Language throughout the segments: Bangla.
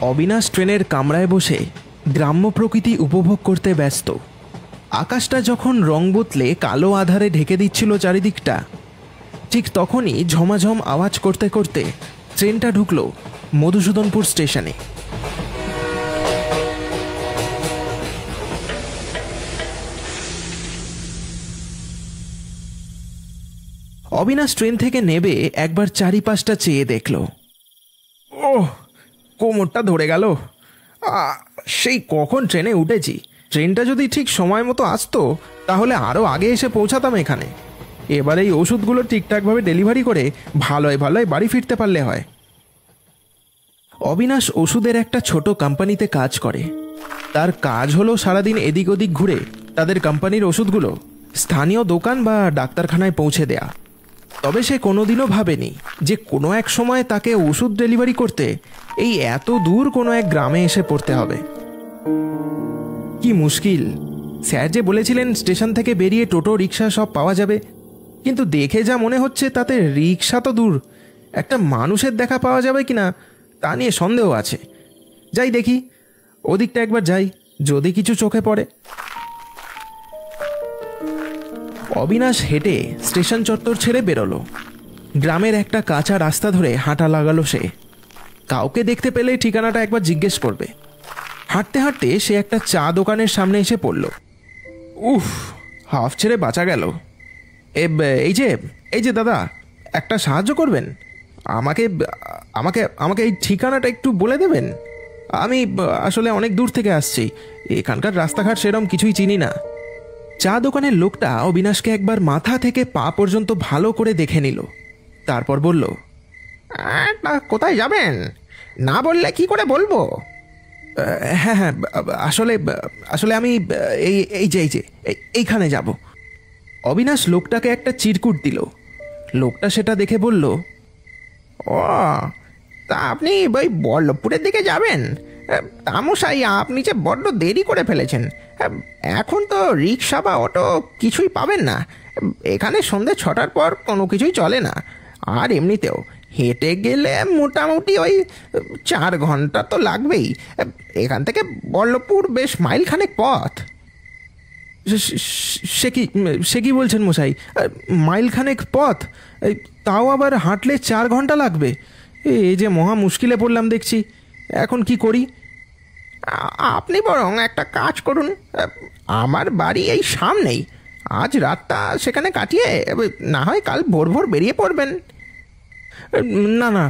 অবিনাশ ট্রেনের কামরায় বসে গ্রাম্য প্রকৃতি উপভোগ করতে ব্যস্ত। আকাশটা যখন রং বদলে কালো আধারে ঢেকে দিচ্ছিল চারিদিকটা, ঠিক তখনই ঝমাঝম আওয়াজ করতে করতে ট্রেনটা ঢুকল মধুসূদনপুর স্টেশনে। অবিনাশ ট্রেন থেকে নেবে একবার চারিপাশটা চেয়ে দেখল। ওহ, কোমরটা ধরে গেল। সেই কখন ট্রেনে উঠেছি। ট্রেনটা যদি ঠিক সময় মতো আসতো তাহলে আরও আগে এসে পৌঁছাতাম এখানে। এবার এই ওষুধগুলো ঠিকঠাকভাবে ডেলিভারি করে ভালোয় ভালোয় বাড়ি ফিরতে পারলে হয়। অবিনাশ ওষুধের একটা ছোট কোম্পানিতে কাজ করে। তার কাজ হলো সারাদিন এদিক ওদিক ঘুরে তাদের কোম্পানির ওষুধগুলো স্থানীয় দোকান বা ডাক্তারখানায় পৌঁছে দেয়া। তবে সে কোনোদিনও ভাবেনি যে কোনো এক সময় তাকে ওষুধ ডেলিভারি করতে এই এত দূর কোনো এক গ্রামে এসে পড়তে হবে। কি মুশকিল! স্যার যে বলেছিলেন স্টেশন থেকে বেরিয়ে টোটো রিক্সা সব পাওয়া যাবে, কিন্তু দেখে যা মনে হচ্ছে তাতে রিক্সা তো দূর, একটা মানুষের দেখা পাওয়া যাবে কিনা তা নিয়ে সন্দেহ আছে। যাই দেখি, ওদিকটা একবার যাই, যদি কিছু চোখে পড়ে। অবিনাশ হেঁটে স্টেশন চত্বর ছেড়ে বেরোলো। গ্রামের একটা কাঁচা রাস্তা ধরে হাঁটা লাগালো সে। কাউকে দেখতে পেলে ঠিকানাটা একবার জিজ্ঞেস করবে। হাঁটতে হাঁটতে সে একটা চা দোকানের সামনে এসে পড়ল। উফ, হাফ ছেড়ে বাঁচা গেল। এই যে দাদা, একটা সাহায্য করবেন? আমাকে আমাকে আমাকে এই ঠিকানাটা একটু বলে দেবেন। আমি আসলে অনেক দূর থেকে আসছি, এখানকার রাস্তাঘাট সেরকম কিছুই চিনি না। চা দোকানের লোকটা অবিনাশকে একবার মাথা থেকে পা পর্যন্ত ভালো করে দেখে নিল, তারপর বলল, কোথায় যাবেন? না বললে কি করে বলবো? হ্যাঁ হ্যাঁ, আসলে আসলে আমি এই যে এইখানে যাব। অবিনাশ লোকটাকে একটা চিরকুট দিল। লোকটা সেটা দেখে বলল, ও, তা আপনি ওই বল্লভপুরের দিকে যাবেন? তামশাই, আপনি যে বড্ড দেরি করে ফেলেছেন। এখন তো রিক্সা বা অটো কিছুই পাবেন না। এখানে সন্ধ্যে 6টার পর কোনো কিছুই চলে না। আর এমনিতেও হেঁটে গেলে মোটামুটি ওই 4 ঘন্টা তো লাগবেই। এখান থেকে বল্লভপুর বেশ মাইলখানেক পথ। সে কি বলছেন মশাই? মাইলখানেক পথ? তাও আবার হাঁটলে 4 ঘন্টা লাগবে? এই যে মহা মুশকিলে পড়লাম দেখছি। এখন কি করি? আপনি বরং একটা কাজ করুন, আমার বাড়ি এই সামনেই। আজ রাতটা সেখানে কাটিয়ে না হয় কাল ভোর ভোর বেরিয়ে পড়বেন। না না,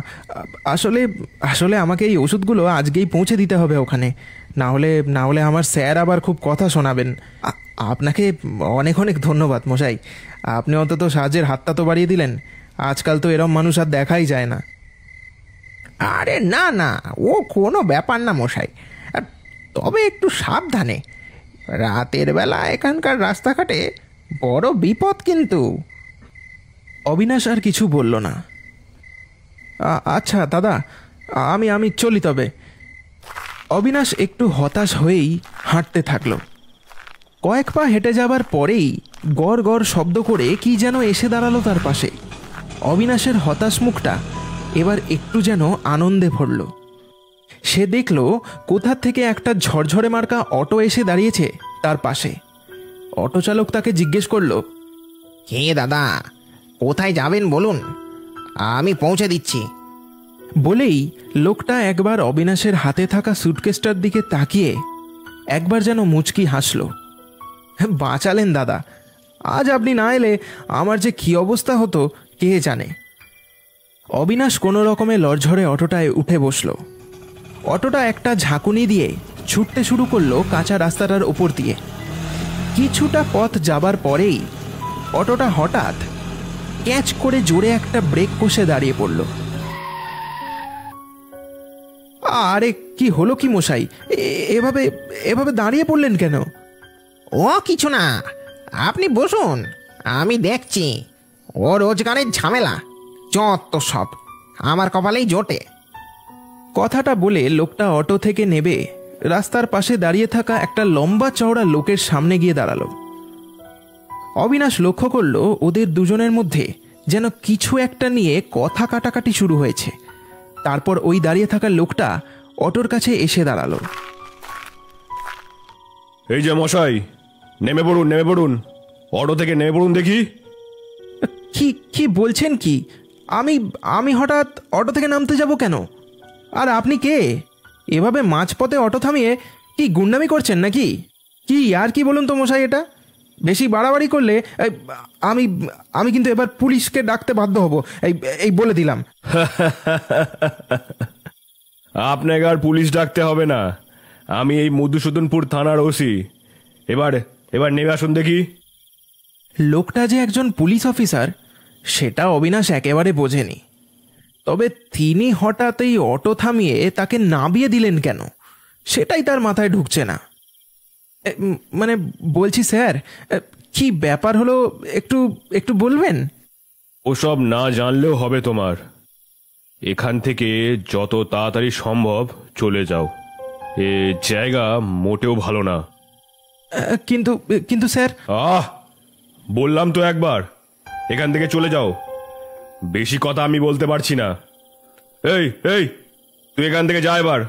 আসলে আসলে আমাকে এই ওষুধগুলো আজকেই পৌঁছে দিতে হবে ওখানে, না হলে আমার স্যার আবার খুব কথা শোনাবেন। আপনাকে অনেক অনেক ধন্যবাদ মশাই, আপনি অন্তত সাহায্যের হাতটা তো বাড়িয়ে দিলেন। আজকাল তো এরম মানুষ আর দেখাই যায় না। আরে না না, ও কোনো ব্যাপার না মশাই, তবে একটু সাবধানে। রাতের বেলা এখানকার রাস্তাঘাটে বড় বিপদ কিন্তু। অবিনাশ আর কিছু বলল না। আচ্ছা দাদা, আমি চলি তবে। অবিনাশ একটু হতাশ হয়েই হাঁটতে থাকল। কয়েক পা হেঁটে যাবার পরেই গড় গড় শব্দ করে কি যেন এসে দাঁড়ালো তার পাশে। অবিনাশের হতাশ মুখটা এবার একটু যেন আনন্দে ভরল। সে দেখল কোথা থেকে একটা ঝরঝরে মার্কা অটো এসে দাঁড়িয়েছে তার পাশে। অটো চালক তাকে জিজ্ঞেস করল, কে দাদা, কোথায় যাবেন বলুন, আমি পৌঁছে দিচ্ছি। বলেই লোকটা একবার অবিনাশের হাতে থাকা সুটকেসটার দিকে তাকিয়ে একবার যেন মুচকি হাসল। বাঁচালেন দাদা, আজ আপনি না এলে আমার যে কি অবস্থা হতো কে জানে। অবিনাশ কোনো রকমে লড়ঝড়ে অটোটায় উঠে বসল। অটোটা একটা ঝাঁকুনি দিয়ে ছুটতে শুরু করলো কাঁচা রাস্তাটার ওপর দিয়ে। কিছুটা পথ যাবার পরেই অটোটা হঠাৎ ক্যাচ করে জোরে একটা ব্রেক কষে দাঁড়িয়ে পড়ল। আরে কি হলো কি মশাই, এভাবে এভাবে দাঁড়িয়ে পড়লেন কেন? ও কিছু না, আপনি বসুন, আমি দেখছি। ও রোজগারের ঝামেলা, যত সব আমার কপালেই জোটে। কথাটা বলে লোকটা অটো থেকে নেবে রাস্তার পাশে দাঁড়িয়ে থাকা একটা লম্বা চওড়া লোকের সামনে গিয়ে দাঁড়ালো। অবিনাশ লক্ষ্য করল ওদের দুজনের মধ্যে যেন কিছু একটা নিয়ে কথা কাটাকাটি শুরু হয়েছে। তারপর ওই দাঁড়িয়ে থাকা লোকটা অটোর কাছে এসে দাঁড়ালো। এই যে মশাই, নেমে পড়ুন, নেমে পড়ুন, অটো থেকে নেমে পড়ুন দেখি। কি কি বলছেন কি? আমি আমি হঠাৎ অটো থেকে নামতে যাব কেন? আর আপনি কে? এভাবে মাঝপথে অটো থামিয়ে কি গুন্ডামি করছেন নাকি? কি আর কি বলুন তো মশাই, এটা বেশি বাড়াবাড়ি করলে আমি আমি কিন্তু এবার পুলিশকে ডাকতে বাধ্য হব, এই এই বলে দিলাম। আপনাকে আর পুলিশ ডাকতে হবে না, আমি এই মধুসূদনপুর থানার ওসি। এবার এবার নেমে আসুন দেখি। লোকটা যে একজন পুলিশ অফিসার সেটা অবিনাশ একেবারে বোঝেনি। তবে তিনি হঠাৎ এই অটো থামিয়ে তাকে নামিয়ে দিলেন কেন, সেটাই তার মাথায় ঢুকছে না। মানে বলছি স্যার, কি ব্যাপার হলো একটু একটু বলবেন? ওসব না জানলেও হবে তোমার। এখান থেকে যত তাড়াতাড়ি সম্ভব চলে যাও, এ জায়গা মোটেও ভালো না। কিন্তু কিন্তু স্যার। বললাম তো একবার, এখান থেকে চলে যাও। বেশি কথা আমি বলতে পারছি না। এই এই তুই এখান থেকে যা এবার।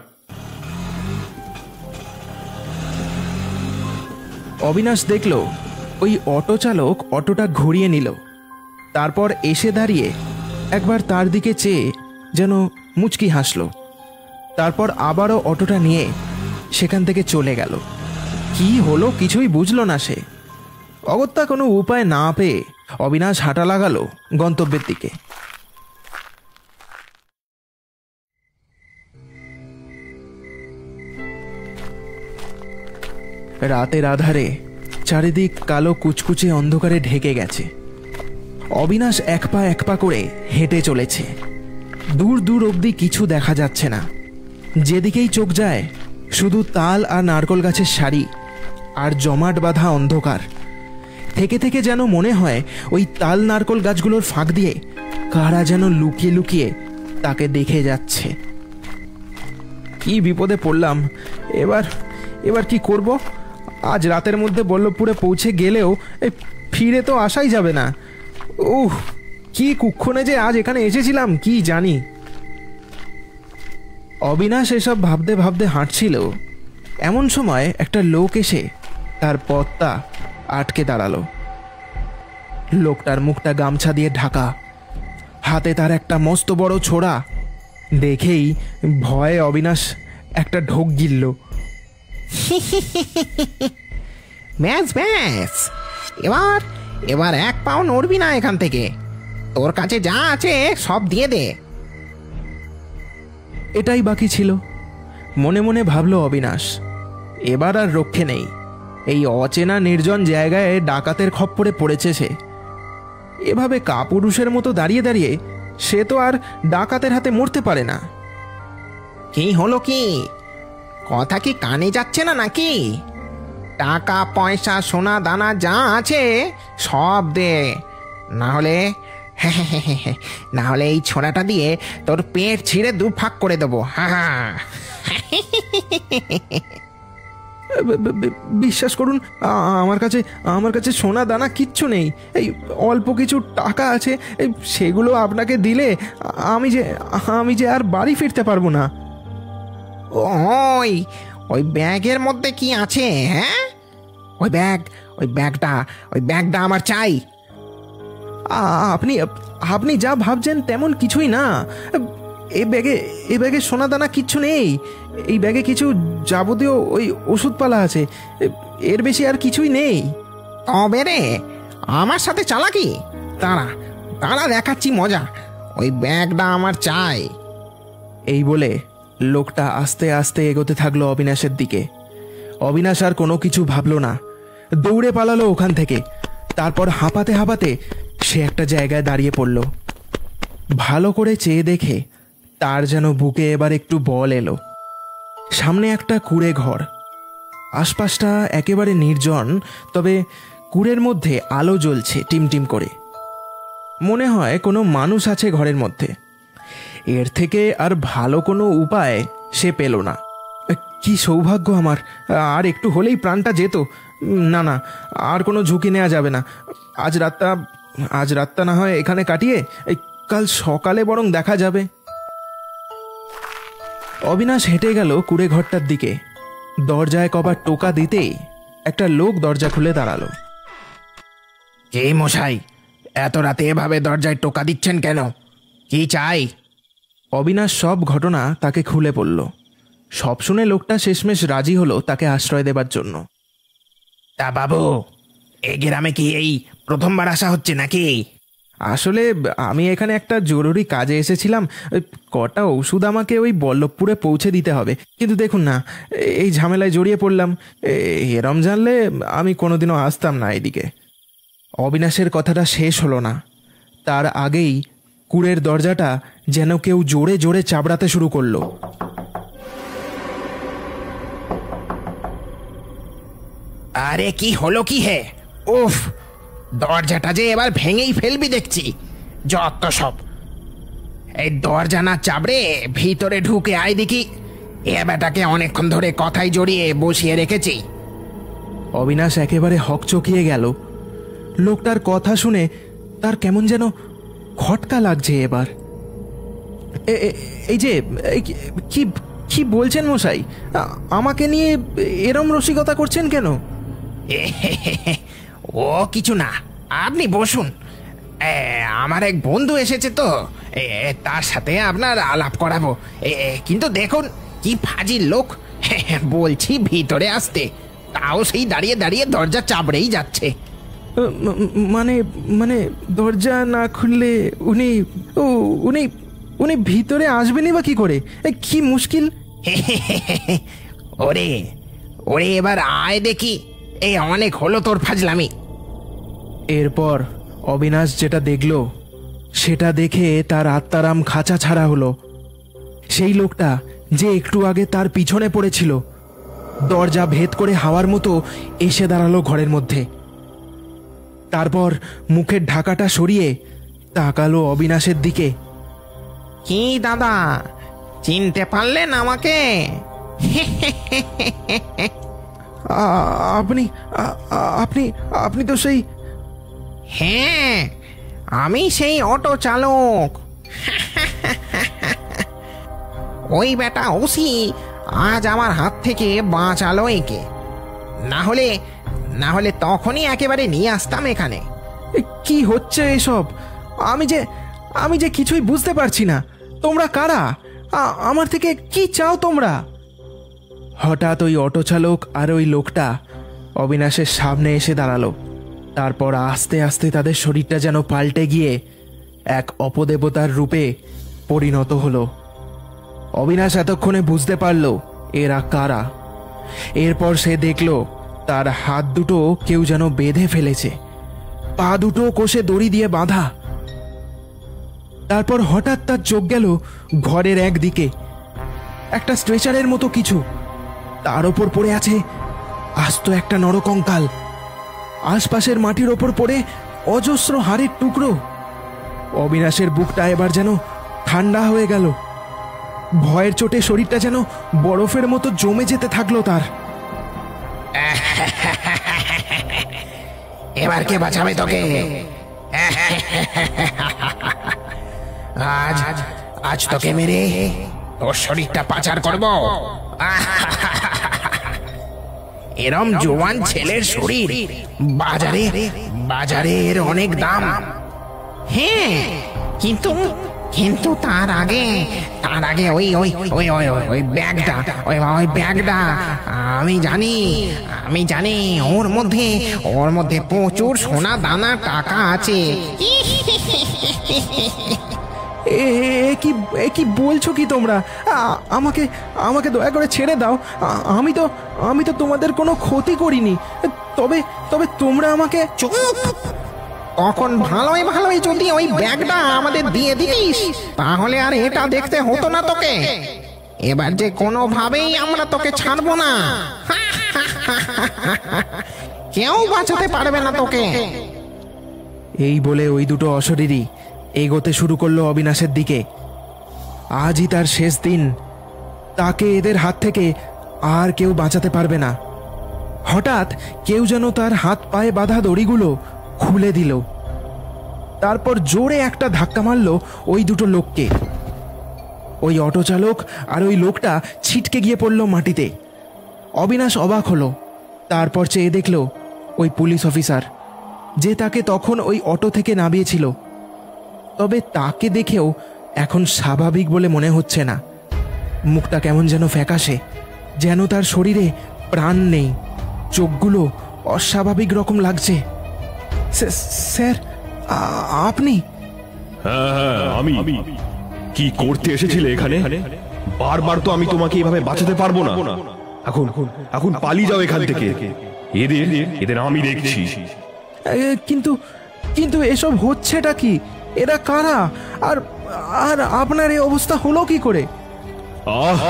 অবিনাশ দেখল ওই অটো চালক অটোটা ঘুরিয়ে নিল, তারপর এসে দাঁড়িয়ে একবার তার দিকে চেয়ে যেন মুচকি হাসল, তারপর আবারও অটোটা নিয়ে সেখান থেকে চলে গেল। কি হলো কিছুই বুঝল না সে। অগত্যা কোনো উপায় না পেয়ে অবিনাশ হাঁটা লাগালো গন্তব্যের দিকে। রাতের আধারে চারিদিক কালো কুচকুচে অন্ধকারে ঢেকে গেছে। অবিনাশ এক পা করে হেঁটে চলেছে। দূর দূর অবধি কিছু দেখা যাচ্ছে না। যেদিকেই চোখ যায় শুধু তাল আর নারকল গাছের সারি আর জমাট বাঁধা অন্ধকার। থেকে থেকে যেন মনে হয় ওই তাল নারকল গাছগুলোর ফাঁক দিয়ে কারা যেন লুকিয়ে লুকিয়ে তাকে দেখে যাচ্ছে। কি বিপদে পড়লাম! এবার এবার কি করব? আজ রাতের মধ্যে বল্লভপুরে পৌঁছে গেলেও ফিরে তো আসাই যাবে না। কি কুক্ষণে যে আজ এখানে এসেছিলাম কি জানি। অবিনাশ এসব ভাবতে ভাবতে হাঁটছিল, এমন সময় একটা লোক এসে তার পথটা আটকে দাঁড়ালো। লোকটার মুখটা গামছা দিয়ে ঢাকা, হাতে তার একটা মস্ত বড় ছোরা। দেখেই ভয়ে অবিনাশ একটা ঢোক গিলল। ব্যাস ব্যাস, এবার এবার এক পাও নড়বি না এখান থেকে। তোর কাছে যা আছে সব দিয়ে দে। এটাই বাকি ছিল, মনে মনে ভাবল অবিনাশ। এবার আর রক্ষে নেই। এই অচেনা নির্জন জায়গায় ডাকাতের খপ্পরে পড়েছে সে। এভাবে কাপুরুষের মতো দাঁড়িয়ে দাঁড়িয়ে সে তো আর ডাকাতের হাতে মরতে পারে না। কি হলো কি? কথা কি কানে যাচ্ছে না নাকি? টাকা পয়সা সোনা দানা যা আছে সব দে, না হলে না হলে এই ছোড়াটা দিয়ে তোর পেট ছিঁড়ে দু ফাঁক করে দেবো। বিশ্বাস করুন, আমার কাছে সোনা দানা কিচ্ছু নেই। এই অল্প কিছু টাকা আছে, এই সেগুলো আপনাকে দিলে আমি যে আর বাড়ি ফিরতে পারবো না। ওই ওই ব্যাগের মধ্যে কি আছে? হ্যাঁ, ওই ব্যাগটা আমার চাই। আপনি আপনি যা ভাবছেন তেমন কিছুই না। এ ব্যাগে সোনা দানা কিচ্ছু নেই। এই ব্যাগে কিছু যাবতীয় ওই ওষুধপালা আছে, এর বেশি আর কিছুই নেই। তবে রে, আমার সাথে চালাকি? তারা দেখাচ্ছি মজা। ওই ব্যাগটা আমার চাই। এই বলে লোকটা আস্তে আস্তে এগোতে থাকলো অবিনাশের দিকে। অবিনাশ আর কোনো কিছু ভাবলো না, দৌড়ে পালালো ওখান থেকে। তারপর হাঁপাতে হাঁপাতে সে একটা জায়গায় দাঁড়িয়ে পড়ল। ভালো করে চেয়ে দেখে তার যেন বুকে এবার একটু বল এলো। সামনে একটা কুঁড়ে ঘর। আশপাশটা একেবারে নির্জন, তবে কুঁড়ের মধ্যে আলো জ্বলছে টিমটিম করে। মনে হয় কোনো মানুষ আছে ঘরের মধ্যে। এর থেকে আর ভালো কোনো উপায় সে পেল না। কি সৌভাগ্য আমার! আর একটু হলেই প্রাণটা যেত। না না, আর কোনো ঝুঁকি নেওয়া যাবে না। আজ রাতটা না হয় এখানে কাটিয়ে কাল সকালে বরং দেখা যাবে। অবিনাশ হেঁটে গেল কুঁড়ে ঘরটার দিকে। দরজায় কবার টোকা দিতেই একটা লোক দরজা খুলে দাঁড়ালো। কে মশাই, এত রাতে এভাবে দরজায় টোকা দিচ্ছেন কেন? কি চাই? অবিনাশ সব ঘটনা তাকে খুলে বলল। সব শুনে লোকটা শেষমেশ রাজি হলো তাকে আশ্রয় দেবার জন্য। তা বাবু, এই গ্রামে কি এই প্রথমবার আসা হচ্ছে নাকি? আসলে আমি এখানে একটা জরুরি কাজে এসেছিলাম। ওই কটা ওষুধ আমাকে ওই বল্লভপুরে পৌঁছে দিতে হবে, কিন্তু দেখুন না, এই ঝামেলায় জড়িয়ে পড়লাম। এরম জানলে আমি কোনোদিনও আসতাম না এদিকে। অবিনাশের কথাটা শেষ হলো না, তার আগেই কুঁড়ের দরজাটা যেন কেউ জোরে জোরে চাবড়াতে শুরু করলো। আরে কি হলো কি হে? উফ, দরজাটা যে এবার ভেঙেই ফেলবি দেখছি। যত সব, এই দরজা না চাবড়ে ভিতরে ঢুকে আয় দেখি। এ বেটাকে অনেকক্ষণ ধরে কথাই জড়িয়ে বসিয়ে রেখেছি। অবিনাশ একেবারে হকচকিয়ে গেল। লোকটার কথা শুনে তার কেমন যেন খটকা লাগছে এবার। এই যে কি কি বলছেন মশাই? আমাকে নিয়ে এরম রসিকতা করছেন কেন? ও কিছু না, আপনি বসুন। আমার এক বন্ধু এসেছে তো, তার সাথে আপনার আলাপ করাবো। কিন্তু দেখুন কি ফাজিল লোক, বলছি ভিতরে আসতে, তাও সেই দাঁড়িয়ে দাঁড়িয়ে দরজা চাবড়েই যাচ্ছে। মানে মানে দরজা না খুললে উনি উনি উনি ভিতরে আসবেনই বা কি করে? কি মুশকিল! ওরে ওরে, এবার আয় দেখি। এই অনেক হলো তোর ফাজলামি। এরপর অবিনাশ যেটা দেখল সেটা দেখে তার আত্মারাম খাঁচা ছাড়া হলো। সেই লোকটা যে একটু আগে তার পিছনে পড়েছিল, দরজা ভেদ করে হাওয়ার মতো এসে দাঁড়ালো ঘরের মধ্যে। তারপর মুখের ঢাকাটা সরিয়ে তাকালো অবিনাশের দিকে। কি দাদা, চিনতে পারলেন আমাকে? আপনি আপনি আপনি তো সেই... হ্যাঁ, আমি সেই অটো চালক। ওই বেটা ওসি আজ আমার হাত থেকে বাঁচালো একে, না হলে তখনই একেবারে নিয়ে আসতাম এখানে। কি হচ্ছে এসব? আমি যে কিছুই বুঝতে পারছি না। তোমরা কারা? আমার থেকে কি চাও তোমরা? হঠাৎ ওই অটো চালক আর ওই লোকটা অবিনাশের সামনে এসে দাঁড়ালো। তারপর আস্তে আস্তে তাদের শরীরটা যেন পাল্টে গিয়ে এক অপদেবতার রূপে পরিণত হলো। অবিনাশ এতক্ষণে বুঝতে পারল এরা কারা। এরপর সে দেখল তার হাত দুটো কেউ যেন বেঁধে ফেলেছে, পা দুটো কোষে দড়ি দিয়ে বাঁধা। তারপর হঠাৎ তার চোখ গেল ঘরের একদিকে, একটা স্ট্রেচারের মতো কিছু, তার ওপর পড়ে আছে আস্ত একটা নরকঙ্কাল। আশপাশের মাটির ওপর পড়ে অজস্র হাড়ের টুকরো। অবিনাশের বুকটা এবার যেন ঠান্ডা হয়ে গেল। ভয়ের চোটে শরীরটা যেন বরফের মতো জমে যেতে থাকলো তার। এবার কে বাঁচাবে তোকে? আজ তোকে মেরে তোর শরীরটা পাচার করব। এরম জোয়ান ছেলের শরীর বাজারে এর অনেক দাম। হ্যাঁ, কিন্তু তার আগে ওই ব্যাগটা আমি জানি ওর মধ্যে প্রচুর সোনা দানা টাকা আছে। কি বলছো কি তোমরা? আমাকে দয়া করে ছেড়ে দাও। আমি তো তোমাদের কোনো ক্ষতি করিনি। তবে তোমরা আমাকে... চুপ! তখন ভালোই যদি ওই ব্যাগটা আমাদের দিয়ে দিতিস, তাহলে আর এটা দেখতে হতো না তোকে। এবার যে কোনোভাবেই আমরা তোকে ছাড়বো না, কেউ বাঁচাতে পারবে না তোকে। এই বলে ওই দুটো অশরীরী এগোতে শুরু করলো অবিনাশের দিকে। আজই তার শেষ দিন, তাকে এদের হাত থেকে আর কেউ বাঁচাতে পারবে না। হঠাৎ কেউ যেন তার হাত পায়ে বাঁধা দড়িগুলো খুলে দিল। তারপর জোরে একটা ধাক্কা মারল ওই দুটো লোককে। ওই অটো চালক আর ওই লোকটা ছিটকে গিয়ে পড়ল মাটিতে। অবিনাশ অবাক হলো, তারপর চেয়ে দেখল ওই পুলিশ অফিসার যে তাকে তখন ওই অটো থেকে নামিয়েছিল। তবে তাকে দেখেও এখন স্বাভাবিক বলে মনে হচ্ছে না। মুখটা কেমন যেন ফ্যাকাশে, যেন তার শরীরে প্রাণ নেই, চোখগুলো অস্বাভাবিক রকম লাগছে। স্যার, আপনি? হ্যাঁ হ্যাঁ, আমি। কি করতে এসেছিলে এখানে? বারবার তো আমি তোমাকে এভাবে বাঁচাতে পারবো না। এখন এখন পালিয়ে যাও এখান থেকে। এদের আমি দেখছি। কিন্তু কিন্তু এসব হচ্ছেটা কি? এরা কারা? আর আর আপনার এই অবস্থা হলো কি করে? আহ,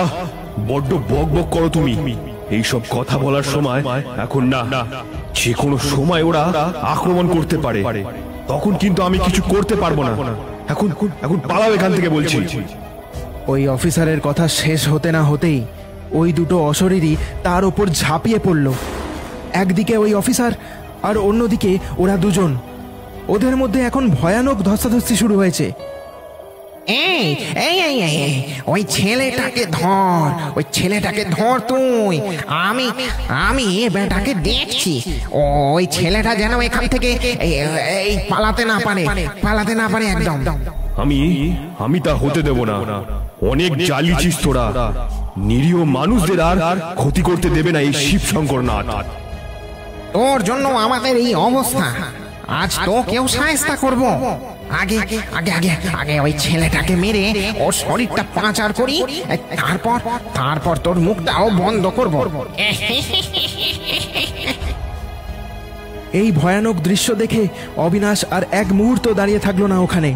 বড্ড বক বক করো তুমি। এইসব কথা বলার সময় এখন না। যে কোনো সময় ওরা আক্রমণ করতে পারে, তখন কিন্তু আমি কিছু করতে পারবো না। এখন এখন পালাও এখান থেকে বলছি। ওই অফিসারের কথা শেষ হতে না হতেই ওই দুটো অশরীরী তার ওপর ঝাঁপিয়ে পড়ল। একদিকে ওই অফিসার আর অন্যদিকে ওরা দুজন। ওদের মধ্যে এখন ভয়ানক ধস্তাধস্তি শুরু হয়েছে। এই এই এই এই, ওই ছেলেটাকে ধর, ওই ছেলেটাকে ধর তুই। আমি আমি বেটাকে দেখছি। ওই ছেলেটা যেন এখান থেকে এই পালাতে না পারে একদম। আমি তা হতে দেব না। অনেক জ্বালিয়েছিস তোরা। নিরীহ মানুষদের আর ক্ষতি করতে দেবে না এই শিবশঙ্কর নাথ। তোর জন্য আমাদের এই অবস্থা। আজ তো কেউ সাহায্য করব। আগে আগে আগে আগে ওই ছেলেটাকে মেরে ওর শরীরটা পাচার করি, তারপর তোর মুখটাও বন্ধ করব। এই ভয়ানক দৃশ্য দেখে অবিনাশ আর এক মুহূর্ত দাঁড়িয়ে থাকলো না ওখানে।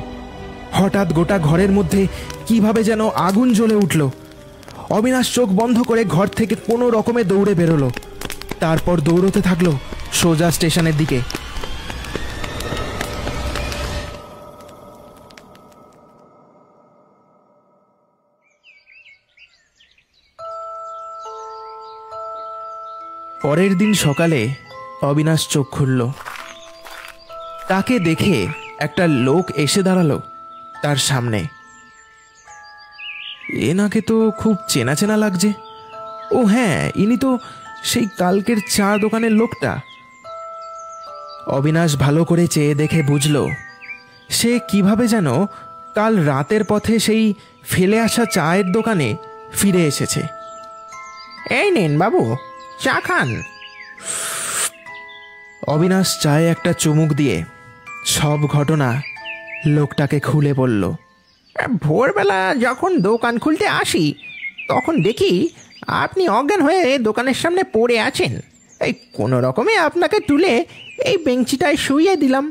হঠাৎ গোটা ঘরের মধ্যে কিভাবে যেন আগুন জ্বলে উঠল। অবিনাশ চোখ বন্ধ করে ঘর থেকে কোনো রকমে দৌড়ে বেরোলো। তারপর দৌড়তে থাকলো সোজা স্টেশনের দিকে। পরের দিন সকালে অবিনাশ চোখ খুলল। তাকে দেখে একটা লোক এসে দাঁড়ালো তার সামনে। এনাকে তো খুব চেনা চেনা লাগছে। ও হ্যাঁ, ইনি তো সেই কালকের চা দোকানের লোকটা। অবিনাশ ভালো করে চেয়ে দেখে বুঝল সে কিভাবে যেন কাল রাতের পথে সেই ফেলে আসা চায়ের দোকানে ফিরে এসেছে। এই নিন বাবু, চা খান। অবিনাশ চায়ে একটা চুমুক দিয়ে সব ঘটনা লোকটাকে খুলে বলল। ভোরবেলা যখন দোকান খুলতে আসি তখন দেখি আপনি অজ্ঞান হয়ে দোকানের সামনে পড়ে আছেন। এই কোনো রকমে আপনাকে তুলে এই বেঞ্চিটায় শুইয়ে দিলাম।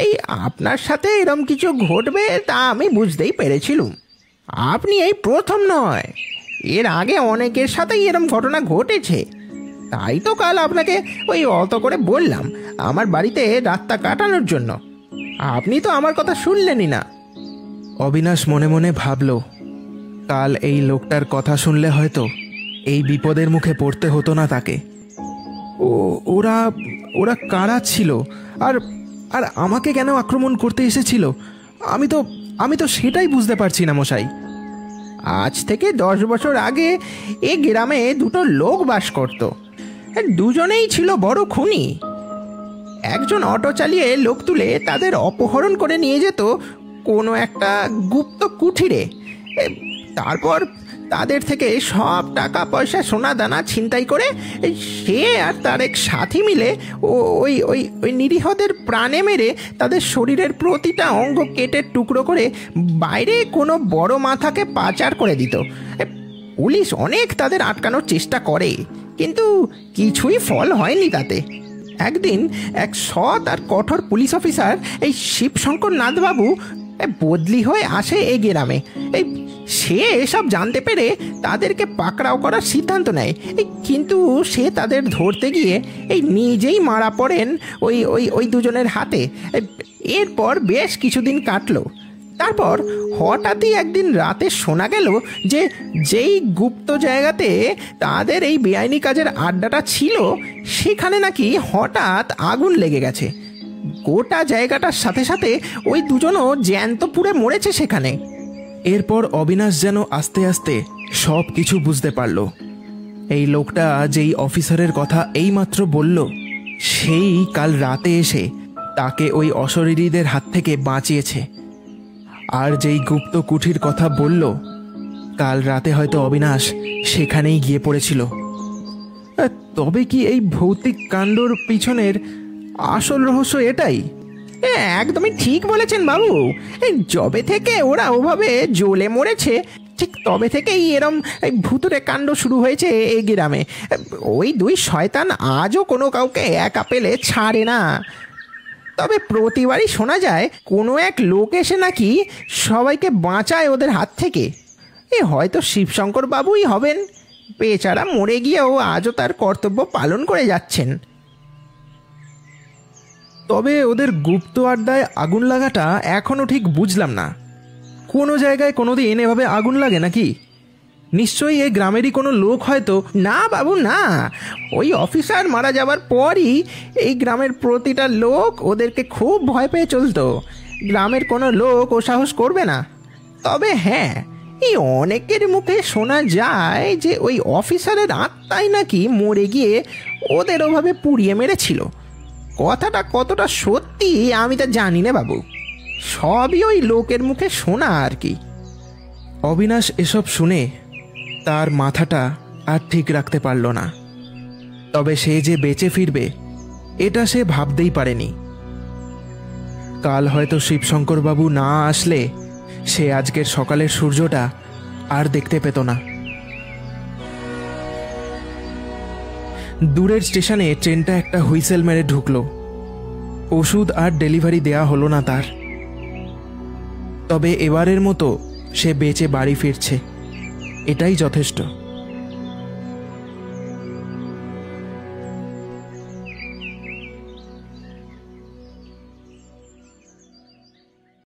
এই আপনার সাথে এরম কিছু ঘটবে তা আমি বুঝতেই পেরেছিলুম। আপনি এই প্রথম নয়, এর আগে অনেকের সাথেই এরম ঘটনা ঘটেছে। তাই তো কাল আপনাকে ওই অত করে বললাম আমার বাড়িতে রাতটা কাটানোর জন্য। আপনি তো আমার কথা শুনলেনই না। অবিনাশ মনে মনে ভাবল, কাল এই লোকটার কথা শুনলে হয়তো এই বিপদের মুখে পড়তে হতো না তাকে। ওরা ওরা কারা ছিল আর আর আমাকে কেন আক্রমণ করতে এসেছিল? আমি তো সেটাই বুঝতে পারছি না মশাই। আজ থেকে 10 বছর আগে এ গ্রামে দুটো লোক বাস করত। দুজনেই ছিল বড় খুনি। একজন অটো চালিয়ে লোক তুলে তাদের অপহরণ করে নিয়ে যেত কোনো একটা গুপ্ত কুঠিরে। তারপর তাদের থেকে সব টাকা পয়সা সোনা দানা ছিনতাই করে সে আর তার এক সাথী মিলে ওই ওই ওই নিরীহদের প্রাণে মেরে তাদের শরীরের প্রতিটা অঙ্গ কেটে টুকরো করে বাইরে কোনো বড় মাথাকে পাচার করে দিত। পুলিশ অনেক তাদের আটকানোর চেষ্টা করে, কিন্তু কিছুই ফল হয়নি তাতে। একদিন এক সৎ আর কঠোর পুলিশ অফিসার এই শিবশঙ্কর নাথবাবু বদলি হয়ে আসে এই গ্রামে। সে এসব জানতে পেরে তাদেরকে পাকড়াও করার সিদ্ধান্ত নেয়, কিন্তু সে তাদের ধরতে গিয়ে নিজেই মারা পড়েন ওই ওই ওই দুজনের হাতে। এরপর বেশ কিছুদিন কাটলো। তারপর হঠাৎই একদিন রাতে শোনা গেল যে যেই গুপ্ত জায়গাতে তাদের এই বেআইনি কাজের আড্ডাটা ছিল সেখানে নাকি হঠাৎ আগুন লেগে গেছে। গোটা জায়গাটার সাথে সাথে ওই দুজনও জ্যান্ত পুড়ে মরেছে সেখানে। এরপর অবিনাশ যেন আস্তে আস্তে সব কিছু বুঝতে পারল। এই লোকটা যেই অফিসারের কথা এইমাত্র বলল, সেই কাল রাতে এসে তাকে ওই অশরীরীদের হাত থেকে বাঁচিয়েছে। আর যেই গুপ্ত কুঠির কথা বলল, কাল রাতে হয়তো অবিনাশ সেখানেই গিয়ে পড়েছিল। তবে কি এই ভৌতিক কাণ্ডর পিছনের আসল রহস্য এটাই? একদমই ঠিক বলেছেন বাবু। এই যবে থেকে ওরা ওভাবে জ্বলে মরেছে, ঠিক তবে থেকেই এরম ভুতুরে কাণ্ড শুরু হয়েছে এই গ্রামে। ওই দুই শয়তান আজও কোনো কাউকে একা পেলে ছাড়ে না। তবে প্রতিবারই শোনা যায় কোনো এক লোক এসে নাকি সবাইকে বাঁচায় ওদের হাত থেকে। হয়তো শিবশঙ্কর বাবুই হবেন। বেচারা মরে গিয়েও আজও তার কর্তব্য পালন করে যাচ্ছেন। তবে ওদের গুপ্ত আড্ডায় আগুন লাগাটা এখনো ঠিক বুঝলাম না। কোনো জায়গায় কোনোদিন এভাবে আগুন লাগে নাকি? নিশ্চয়ই এই গ্রামেরই কোনো লোক হয়তো। না বাবু না, ওই অফিসার মারা যাবার পরই এই গ্রামের প্রতিটা লোক ওদেরকে খুব ভয় পেয়ে চলতো। গ্রামের কোনো লোক ও সাহস করবে না। তবে হ্যাঁ, এই অনেকের মুখে শোনা যায় যে ওই অফিসারের আত্মাই নাকি মরে গিয়ে ওদের ওভাবে পুড়িয়ে মেরেছিল। কথাটা কতটা সত্যি আমি তা জানি না বাবু, সবই ওই লোকের মুখে শোনা আর কি। অবিনাশ এসব শুনে তার মাথাটা আর ঠিক রাখতে পারল না। তবে সে যে বেঁচে ফিরবে এটা সে ভাবতেই পারেনি। কাল হয়তো শিবশঙ্করবাবু না আসলে সে আজকের সকালের সূর্যটা আর দেখতে পেত না। দূরের স্টেশনে ট্রেনটা একটা হুইসেল মেরে ঢুকলো। ওষুধ আর ডেলিভারি দেয়া হলো না তার। তবে এবারের মতো সে বেঁচে বাড়ি ফিরছে, এটাই যথেষ্ট।